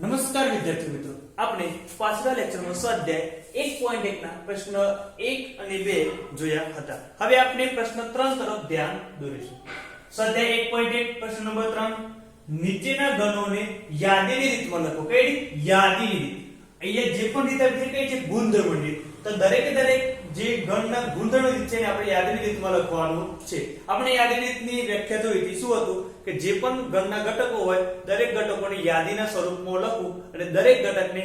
નમસ્કાર વિદ્યાર્થી મિત્રો, આપણે પાછલા લેક્ચરમાં સ્વાધ્યાય 1.1 ના પ્રશ્ન 1 અને 2 જોયા હતા. હવે આપણે પ્રશ્ન 3 તરફ ધ્યાન દોરીશું. સ્વાધ્યાય 1.1 પ્રશ્ન નંબર 3, નીચેના ગણોને યાદીની રીતમાં લખો. કઈ રીત? યાદીની રીત. અહીંયા જે પણ રીત આપી કઈ છે? ગુણધર્મની રીત. તો દરેકે દરેક જે ગણના ગુણધર્મની રીત છે ને આપણે યાદીની રીતમાં લખવાનું છે. આપણે યાદીની રીતની વ્યાખ્યા જોઈ હતી. શું હતું કે જે પણ ગણના ઘટકો હોય દરેક ઘટકોને યાદીના સ્વરૂપમાં લખવું અને દરેક ઘટકને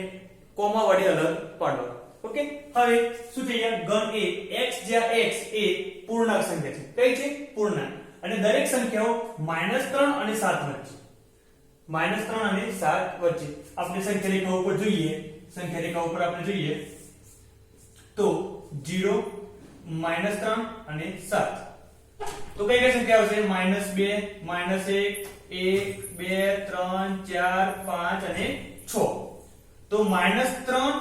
કોમા વડે અલગ પાડવા. ઓકે, હવે શું છે? અહીંયા ગણ એ x જ્યાં x એ પૂર્ણાંક સંખ્યા છે. કઈ છે? પૂર્ણાંક. અને દરેક સંખ્યાઓ -3 અને 7 વચ્ચે, -3 અને 7 વચ્ચે આપણે સંખ્યા રેખા ઉપર જોઈએ. સંખ્યા રેખા ઉપર આપણે જોઈએ તો 0, -3 અને 7. તો કઈ કઈ સંખ્યા આવશે? -2, -1, 1, 2, 3, 4, 5 અને 6. તો -3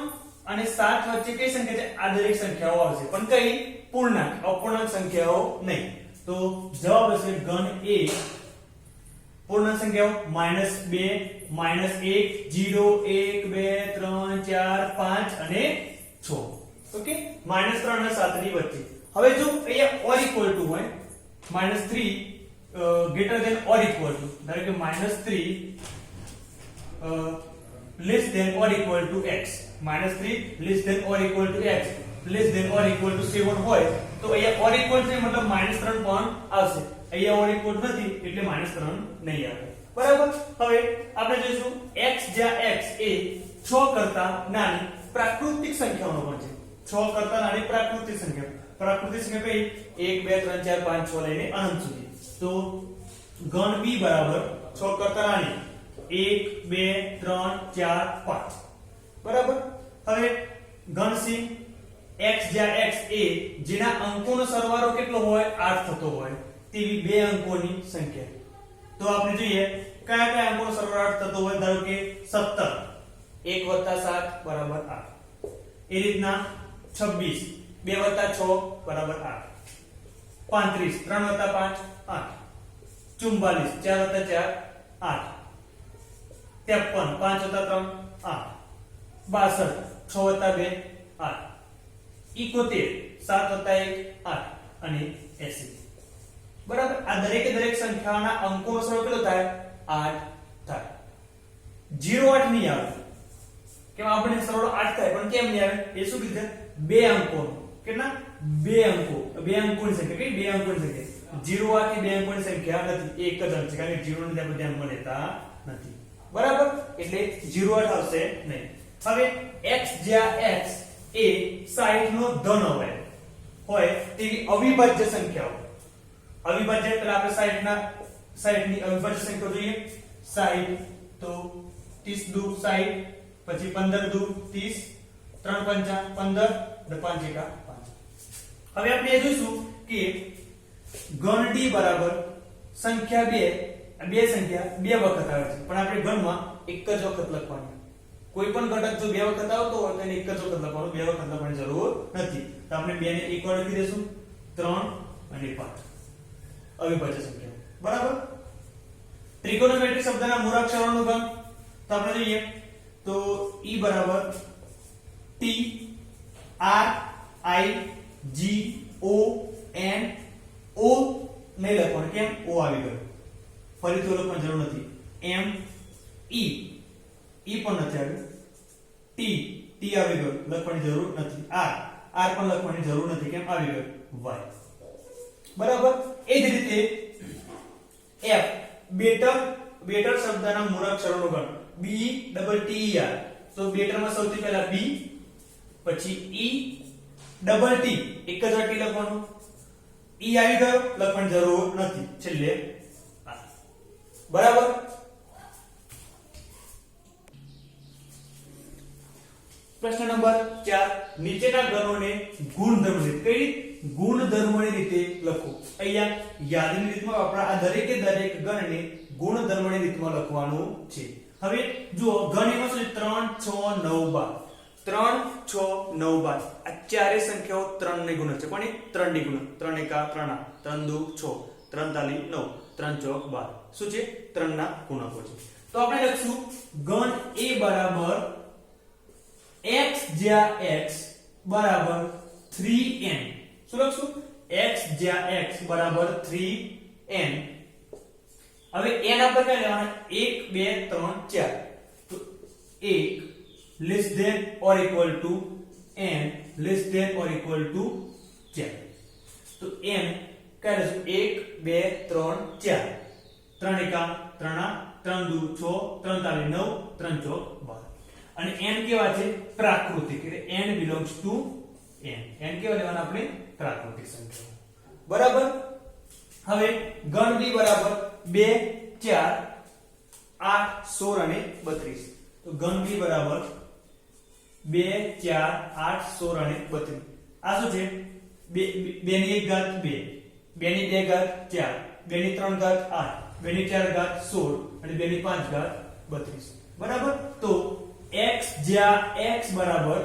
અને 7 વચ્ચે કઈ સંખ્યા છે? આ દરેક સંખ્યાઓ આવશે, પણ કઈ? પૂર્ણાંક, અપૂર્ણાંક સંખ્યાઓ નહીં. તો જવાબ હશે ગણ એ પૂર્ણાંક સંખ્યાઓ -2, -1, 0, 1, 2, 3, 4, 5 અને 6. ઓકે, -3 અને 7 ની વચ્ચે. હવે જો અહીંયા ઓર ઇક્વલ ટુ હોય, -3 greater than or equal to, ધારો કે -3 less than or equal to x, -3 less than or equal to x less than or equal to 7 હોય તો અહીંયા or equal છે મતલબ -3 પણ આવશે. અહીંયા or equal નથી એટલે -3 નહીં આવે. બરાબર. હવે આપણે જોઈશું x જ્યાં x એ 6 કરતા નાની પ્રાકૃતિક સંખ્યાઓનો પણ છે. 6 કરતા નાની પ્રાકૃતિક સંખ્યા. પ્રાકૃતિક સંખ્યા કઈ? 1, 2, 3, 4, 5, 6 લઈને અનંત સુધી. તો ગણ b બરાબર 6 કરતા નાની 1, 2, 3, 4, 5. બરાબર. હવે ગણ c x જ્યાં x એ જેના અંકોનો સરવાળો કેટલો હોય? 8 થતો હોય તેવી બે અંકોની સંખ્યા. તો આપણે જોઈએ કયા કયા અંકોનો સરવાળો 8 થતો હોય. ધારો કે 17 1 + 7 = 8. એ રીતના 26 2 + 6 = 8. 35 3 + 5 8. 44 4 + 4 8. 53 5 + 3 8. 62 6 + 2 8. 71 7 + 1 8 અને 80. બરાબર. આ દરેકે દરેક સંખ્યાના અંકોનો સરવાળો કેટલો થાય? 8 થાય. 0 8 નહીં આવે. કેમ? આપણે સરવાળો 8 થાય પણ કેમ નહીં આવે? એ શું કીધું? બે અંકોનો. કેટલા? બે અંકો. બે અંકોની સંખ્યા. કઈ? બે અંકોની સંખ્યા. 0 8 એ બે અંકોની સંખ્યા નથી, એક જ અંક છે. કારણ કે 0 ને આપણે ધ્યાનમાં લેતા નથી. બરાબર. એટલે 0 8 આવશે નહીં. હવે x જ્યાં x એ 60 નો ધન હોય તેવી અવિભાજ્ય સંખ્યાઓ. અવિભાજ્ય એટલે આપણે 60 ની અવિભાજ્ય સંખ્યાઓ જોઈએ. 60 તો 30 દુ 60, પછી 15 દુ 30, 3 પંચા 15 અને 5 એકા 5. હવે આપણે એ જોઈશું કે ગણ d બરાબર સંખ્યા બે સંખ્યા બે વખત આવે છે, પણ આપણે ગણમાં એક જ વખત લખવાની. કોઈ પણ ઘટક જો બે વખત આવતો હોય તો એને એક જ વખત લખવાનું, બે વખત લખવાની જરૂર નથી. તો આપણે 2 ને એક વાર લખી દેશું. 3 અને 5 અવિભાજ્ય સંખ્યા. બરાબર. ત્રિકોણમિતિક શબ્દના મૂળાક્ષરોનો ગણ તો આપણે જોઈએ તો e બરાબર t r i g o n o નહીં લખવાનું. કેમ? o આવી ગયો. ફરીથી લખવાની જરૂર નથી. m e પણ નથી આવ્યું. t આવી ગયો, લખવાની જરૂર નથી. r પણ લખવાની જરૂર નથી. કેમ? આવી ગયો. y. બરાબર. એ જ રીતે f બેટર શબ્દના મૂળાક્ષરોનો ગણ b double t e r. તો બેટર માં સૌથી પહેલા b, પછી e double t એક જ વાર t લખવાનું. e આવી ગયો, લખવાની જરૂર નથી. છેલ્લે r. બરાબર. પ્રશ્ન નંબર 4, નીચેના ગણોને ગુણધર્મની રીતે. કઈ રીત? ગુણધર્મની રીતે લખો. અહીંયા યાદીની રીતમાં આપણે આ દરેકે દરેક ગણને ગુણધર્મની રીતમાં લખવાનું છે. હવે જુઓ ગણ એમાં શું? 3 6 9 12. 3 6 9 12 આ ચારે સંખ્યાઓ 3 ને ગુણે છે. પણ એ 3 ની ગુણે. 3 એકા 3 8, 3 દુ 6, 3 તાલી 9, 3 ચોક 12. શું છે? 3 ના ગુણકો છે. તો આપણે લખશું ગણ a બરાબર x જ્યાં x બરાબર 3n. શું લખશું? x જ્યાં x બરાબર 3n. હવે n આપણે કઈ લેવાના? 1 2 3 4. તો 1 less than or equal to n less than or equal to 4. તો n કઈ લેશું? 1 2 3 4. 3 એકા 3 3 દુ 6 3 તારી 9 3 ચોક 12. અને n કેવા છે? પ્રાકૃતિક. એટલે n belongs to n. n કેવા લેવાના આપણે? પ્રાકૃતિક સંખ્યાઓ. બરાબર. હવે ગણ b બરાબર 2 4 8 16 અને 32. તો ગણ b બરાબર 2 4 8 16 અને 32. આ શું છે? 2 ની 1 ઘાત 2, 2 ની 2 ઘાત 4, 2 ની 3 ઘાત 8, 2 ની 4 ઘાત 16 અને 2 ની 5 ઘાત 32. બરાબર. તો x જ્યાં x બરાબર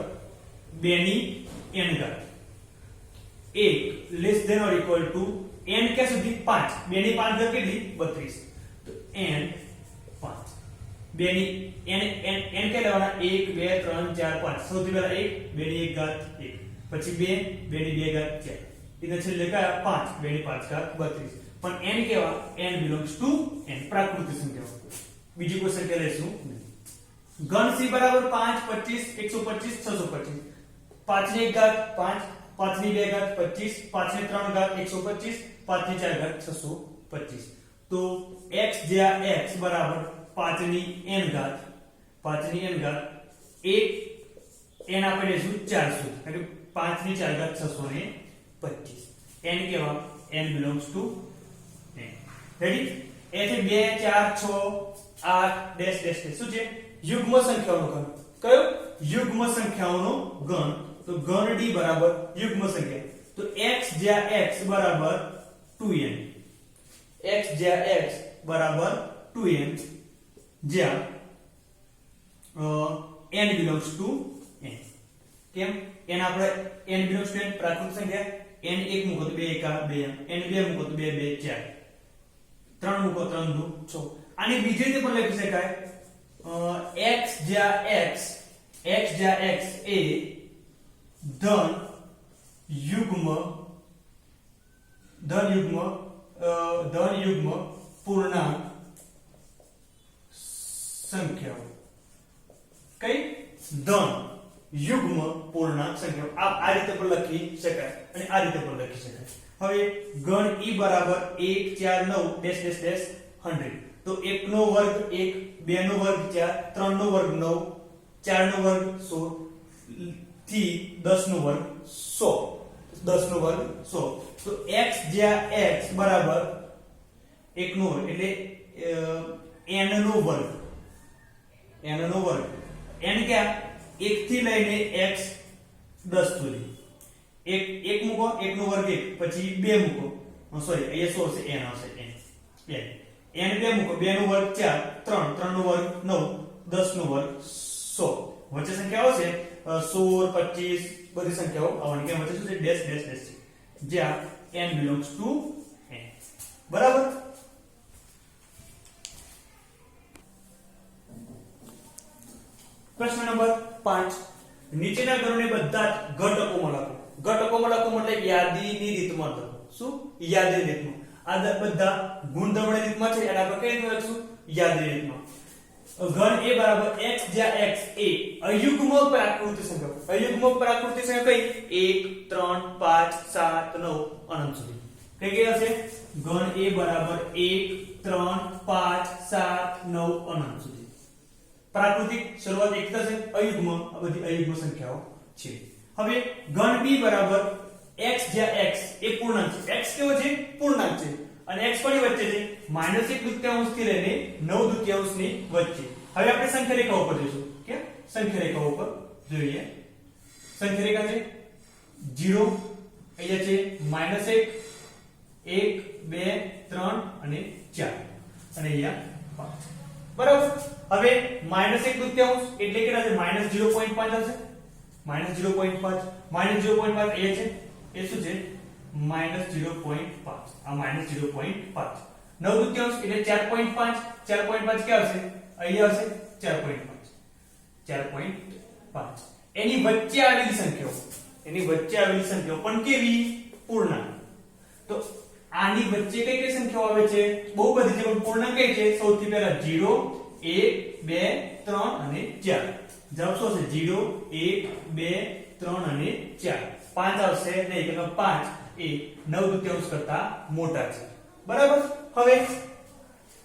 2 ની n ઘાત 1 less than or equal to n કે સુધી 5. 2 ની 5 ઘાત કેટલી? 32. તો n 5. 2 ની n કે લેવાના? 1 2 3 4 5. સૌથી પહેલા 1 2 ની 1 ઘાત 1, પછી 2 2 ની 2 ઘાત 4. ઇને છેલ્લે કયા? 5 2 ની 5 ઘાત 32. પણ n કેવા? n belongs to n. પ્રાકૃતિક સંખ્યાઓ. બીજી કોઈ સંખ્યા લેશું નહીં. ગણ c બરાબર 5 25 125 625. 5 ની 1 ઘાત 5, 5 ની 2 ઘાત 25, 5 ની 3 ઘાત 125, 5 ની 4 ઘાત 625. તો x જ્યાં x બરાબર 5 ની n ઘાત 5 ની n ઘાત 1 n આપણે લેશું 400. એટલે 5 ની 4 ઘાત 625. n કેવા? n belongs to n. Ready? એ છે 2 4 6 8 ડેશ ડેશ ડેશ. શું છે? યુગ્મ સંખ્યાઓનો ગણ. કયો? યુગ્મ સંખ્યાઓનો ગણ. તો ગણ d બરાબર યુગ્મ સંખ્યા. તો x જ્યાં x બરાબર 2n. x જ્યાં x બરાબર 2n જ્યાં n belongs to n. કેમ? n આપણે n belongs to n પ્રાકૃતિક સંખ્યા. n 1 મૂકો તો 2 એકા 2 n 2 મૂકો તો 2 2 4, 3 મૂકો 3 દુ 6. આની બીજી રીતે પણ લખી શકાય. x જ્યાં x એ ધન યુગ્મ પૂર્ણાંક સંખ્યાઓ. કઈ? ધન યુગ્મ પૂર્ણાંક સંખ્યાઓ. આ રીતે પણ લખી શકાય અને આ રીતે પણ લખી શકાય. હવે ગણ e બરાબર 1 4 9 ડેશ ડેશ ડેશ 100. તો 1 નો વર્ગ 1, 2 નો વર્ગ 4, 3 નો વર્ગ 9, 4 નો વર્ગ 16 થી 10 નો વર્ગ 100. 10 નો વર્ગ 100. તો x જ્યાં x બરાબર 1 નો વર્ગ એટલે n નો વર્ગ. n નો વર્ગ. n ક્યાં? 1 થી લઈને x 10 સુધી. 1 મૂકો, 1 નો વર્ગ 1, પછી 2 મૂકો. સોરી, અહીંયા 100 છે, n આવશે n. n 2 મૂકો, 2 નો વર્ગ 4, 3 3 નો વર્ગ 9, 10 નો વર્ગ 100. વચ્ચે સંખ્યા આવશે 16 25 બધી સંખ્યાઓ આવવાની. કે વચ્ચે શું છે? ડેશ ડેશ ડેશ છે. જ્યાં n belongs to n. બરાબર. પ્રશ્ન નંબર 5. નીચેના ગણોને બધા જ ઘટકોમાં લખો. ઘટકોમાં લખો મતલબ યાદીની રીતમાં લખો. શું? યાદીની રીતમાં. આ બધા ગુણધર્મની રીતમાં છે એટલે આપણે કઈ રીતે લખશું? યાદીની રીતમાં. ગણ a બરાબર x જ્યાં x એ અયુગ્મ પ્રાકૃતિક સંખ્યા. અયુગ્મ પ્રાકૃતિક સંખ્યા કઈ? 1 3 5 7 9 અનંત સુધી. કઈ કઈ હશે? ગણ a બરાબર 1 3 5 7 9 અનંત સુધી. પ્રાકૃતિક શરૂઆત 1 થશે. અયુગ્મ આ બધી અયુગ્મ સંખ્યાઓ છે. હવે ગણ b બરાબર x જ્યાં x એ પૂર્ણાંક છે. x કેવો છે? પૂર્ણાંક છે. અને x કોની વચ્ચે છે? -1 દૂત્યાંશ થી લઈને 9 દૂત્યાંશ ની વચ્ચે. હવે આપણે સંખ્યા રેખા ઉપર જઈશું. કે સંખ્યા રેખા ઉપર જોઈએ. સંખ્યા રેખા છે 0, અહીંયા છે -1 1 2 3 અને 4 અને અહીંયા 5. બરાબર. હવે -1 દૂત્યાંશ એટલે કેટલા છે? -0.5 આવશે. -0.5 -0.5 એ છે એ શું છે? -0.5. આ -0.5. 9 દૂત્યાંશ એટલે 4.5. 4.5 ક્યાં આવશે? અહીંયા આવશે 4.5. 4.5 એની વચ્ચે આવેલી સંખ્યાઓ પણ કેવી પૂર્ણાંક તો આની વચ્ચે કઈ કઈ સંખ્યાઓ આવે છે બહુ બધી છે પણ પૂર્ણાંક કઈ છે સૌથી પહેલા 0 1 2 3 અને 4 જવાબ શું છે 0 1 2 3 અને 4 5 આવશે નહીં કે 5 એ 9/2 કરતા મોટા છે બરાબર હવે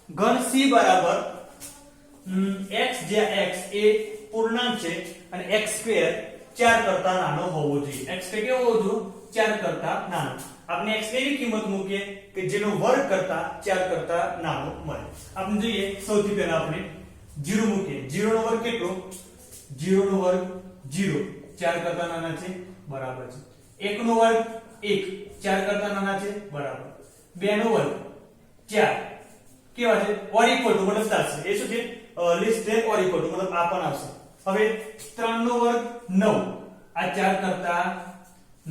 ઘન C બરાબર x જ્યાં x એ પૂર્ણાંક છે અને x² 4 કરતા નાનો હોવો જોઈએ x² કેવો હોવો જોઈએ 4 કરતા નાનો આપણે x ની એવી કિંમત મૂકીએ કે જેનો વર્ગ કરતા 4 કરતા નાનો મળે આપણે જોઈએ સૌથી પહેલા આપણે 0 મૂકીએ 0 નો વર્ગ કેટલો 0 નો વર્ગ 0 4 કરતા નાના છે બરાબર છે 1 નો વર્ગ 1 4 કરતા નાના છે બરાબર 2 નો વર્ગ 4 કેવા છે ઓર ઇક્વલ ટુ મતલબ થશે એ શું છે less than or equal to મતલબ આ પણ આવશે હવે 3 નો વર્ગ 9 આ 4 કરતા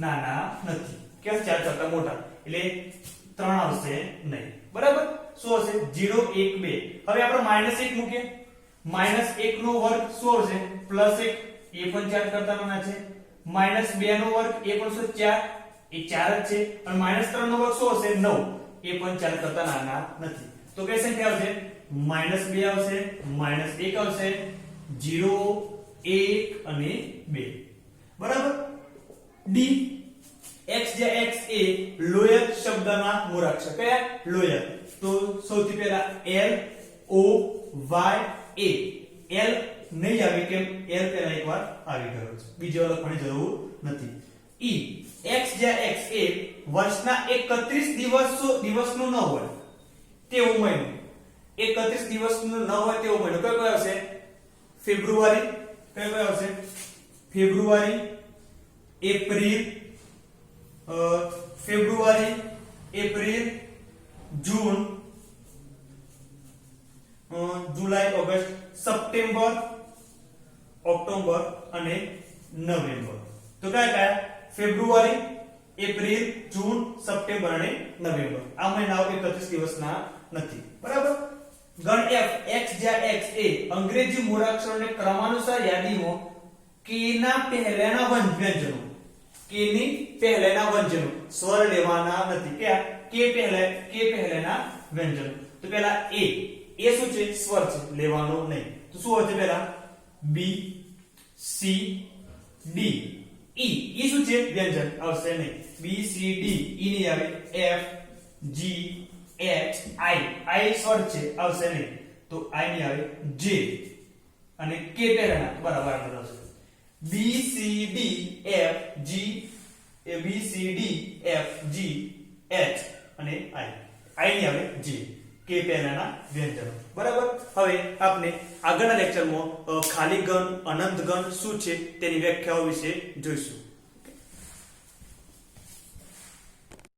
નાના નથી કે 4 કરતા મોટા એટલે 3 આવશે નહીં બરાબર શું હશે 0 1 2 હવે આપણે -1 મૂકીએ -1 નો વર્ગ શું આવશે +1 એ પણ 4 કરતા નાના છે -2 નો વર્ગ એ પણ શું 4 એ 4 જ છે અને -3 નો વર્ગ શું હશે 9 એ પણ 4 કરતા નાના નથી તો કઈ સંખ્યા આવશે -2 આવશે -1 આવશે 0 1 અને 2 બરાબર D x જ્યાં x એ લોયર શબ્દના મૂળાક્ષર કયા લોયર તો સૌથી પહેલા L O Y A L નહીં આવે કેમ L પહેલા એકવાર આવી ગયો છે બીજો લખવાની જરૂર નથી E x જ્યાં x એ વર્ષના 31 દિવસનો ન હોય તેવું મહિનો 31 દિવસનો ન હોય તેવો મહિનો કયો આવશે ફેબ્રુઆરી કયો આવશે ફેબ્રુઆરી એપ્રિલ જૂન જુલાઈ ઓગસ્ટ સપ્ટેમ્બર ઓક્ટોબર અને નવેમ્બર તો કયા ફેબ્રુઆરી એપ્રિલ જૂન સપ્ટેમ્બર અને નવેમ્બર આ મહિનાઓ 31 દિવસના નથી બરાબર ગણ F x જ્યાં x એ અંગ્રેજી મૂળાક્ષરોને ક્રમાનુસાર યાદીમાં k ના પહેલાના વ્યંજનો k ની પહેલાના વ્યંજનો સ્વર લેવાના નથી કે પહેલાના વ્યંજનો તો પહેલા a શું છે સ્વર છે લેવાનો નહીં તો શું હશે પહેલા b c d e શું છે વ્યંજન આવશે નહીં b c d e નહીં આવે f g h i સ્વર છે આવશે નહીં તો i નહીં આવે j અને k પહેલાના બરાબર આવશે b c d f g b c d f g h અને i નહીં આવે j k પહેલાના વ્યંજનો બરાબર હવે આપણે આગળના લેક્ચરમાં ખાલી ગણ અનંત ગણ શું છે તેની વ્યાખ્યાઓ વિશે જોઈશું